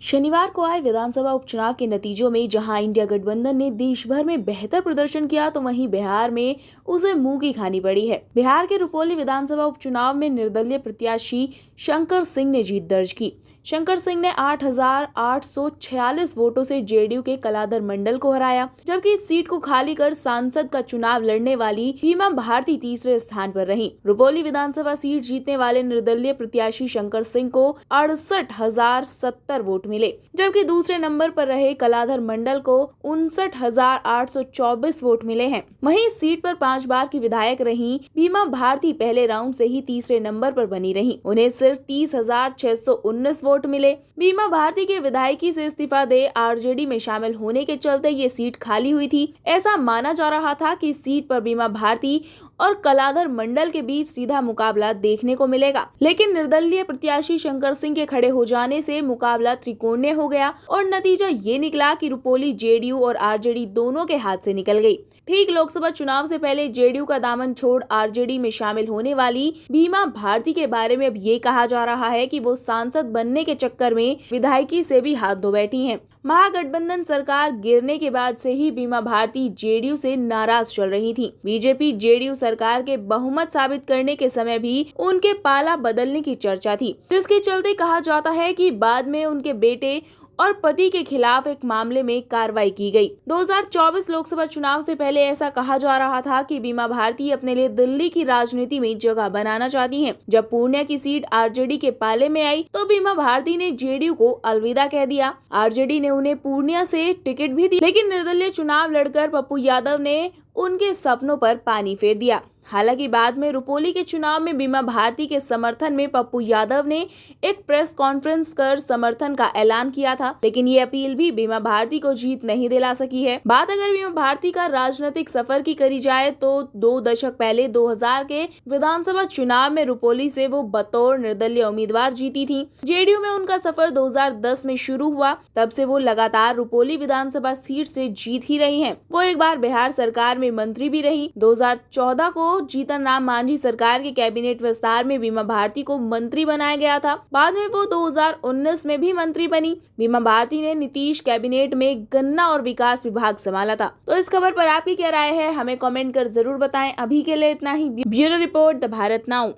शनिवार को आए विधानसभा उपचुनाव के नतीजों में जहां इंडिया गठबंधन ने देश भर में बेहतर प्रदर्शन किया, तो वहीं बिहार में उसे मुंह की खानी पड़ी है। बिहार के रुपौली विधानसभा उपचुनाव में निर्दलीय प्रत्याशी शंकर सिंह ने जीत दर्ज की। शंकर सिंह ने 8,846 वोटों से जेडीयू के कलाधर मंडल को हराया, जबकि इस सीट को खाली कर सांसद का चुनाव लड़ने वाली बीमा भारती तीसरे स्थान पर रही। रुपौली विधानसभा सीट जीतने वाले निर्दलीय प्रत्याशी शंकर सिंह को 68,070 वोट मिले, जबकि दूसरे नंबर पर रहे कलाधर मंडल को 59,824 वोट मिले हैं। वहीं इस सीट पर 5 बार की विधायक रही बीमा भारती पहले राउंड से ही तीसरे नंबर पर बनी रही। उन्हें सिर्फ 30,619 वोट मिले। बीमा भारती के विधायकी से इस्तीफा दे आरजेडी में शामिल होने के चलते ये सीट खाली हुई थी। ऐसा माना जा रहा था कि इस सीट पर बीमा भारती और कलाधर मंडल के बीच सीधा मुकाबला देखने को मिलेगा, लेकिन निर्दलीय प्रत्याशी शंकर सिंह के खड़े हो जाने से मुकाबला त्रिकोणीय हो गया और नतीजा ये निकला कि रुपौली जेडीयू और आरजेडी दोनों के हाथ से निकल गई। ठीक लोकसभा चुनाव से पहले जेडीयू का दामन छोड़ आरजेडी में शामिल होने वाली बीमा भारती के बारे में अब ये कहा जा रहा है कि वो सांसद बनने के चक्कर में विधायकी से भी हाथ धो बैठी हैं। महागठबंधन सरकार गिरने के बाद से ही बीमा भारती जेडीयू से नाराज चल रही थी। बीजेपी जेडीयू सरकार के बहुमत साबित करने के समय भी उनके पाला बदलने की चर्चा थी, जिसके चलते कहा जाता है कि बाद में उनके बेटे और पति के खिलाफ एक मामले में कार्रवाई की गई। 2024 लोकसभा चुनाव से पहले ऐसा कहा जा रहा था कि बीमा भारती अपने लिए दिल्ली की राजनीति में जगह बनाना चाहती हैं। जब पूर्णिया की सीट आरजेडी के पाले में आई, तो बीमा भारती ने जेडीयू को अलविदा कह दिया। आरजेडी ने उन्हें पूर्णिया से टिकट भी दी, लेकिन निर्दलीय चुनाव लड़कर पप्पू यादव ने उनके सपनों पर पानी फेर दिया। हालांकि बाद में रुपौली के चुनाव में बीमा भारती के समर्थन में पप्पू यादव ने एक प्रेस कॉन्फ्रेंस कर समर्थन का ऐलान किया था, लेकिन ये अपील भी बीमा भारती को जीत नहीं दिला सकी है। बात अगर बीमा भारती का राजनीतिक सफर की करी जाए तो 2 दशक पहले 2000 के विधानसभा चुनाव में रुपौली से वो बतौर निर्दलीय उम्मीदवार जीती थी। जेडीयू में उनका सफर 2010 में शुरू हुआ, तब से वो लगातार रुपौली विधानसभा सीट से जीत ही रही है। वो एक बार बिहार सरकार में मंत्री भी रही। 2014 को जीतन राम मांझी सरकार के कैबिनेट विस्तार में बीमा भारती को मंत्री बनाया गया था। बाद में वो 2019 में भी मंत्री बनी। बीमा भारती ने नीतीश कैबिनेट में गन्ना और विकास विभाग संभाला था। तो इस खबर पर आपकी क्या राय है, हमें कमेंट कर जरूर बताएं। अभी के लिए इतना ही। Bureau report, the Bharat now.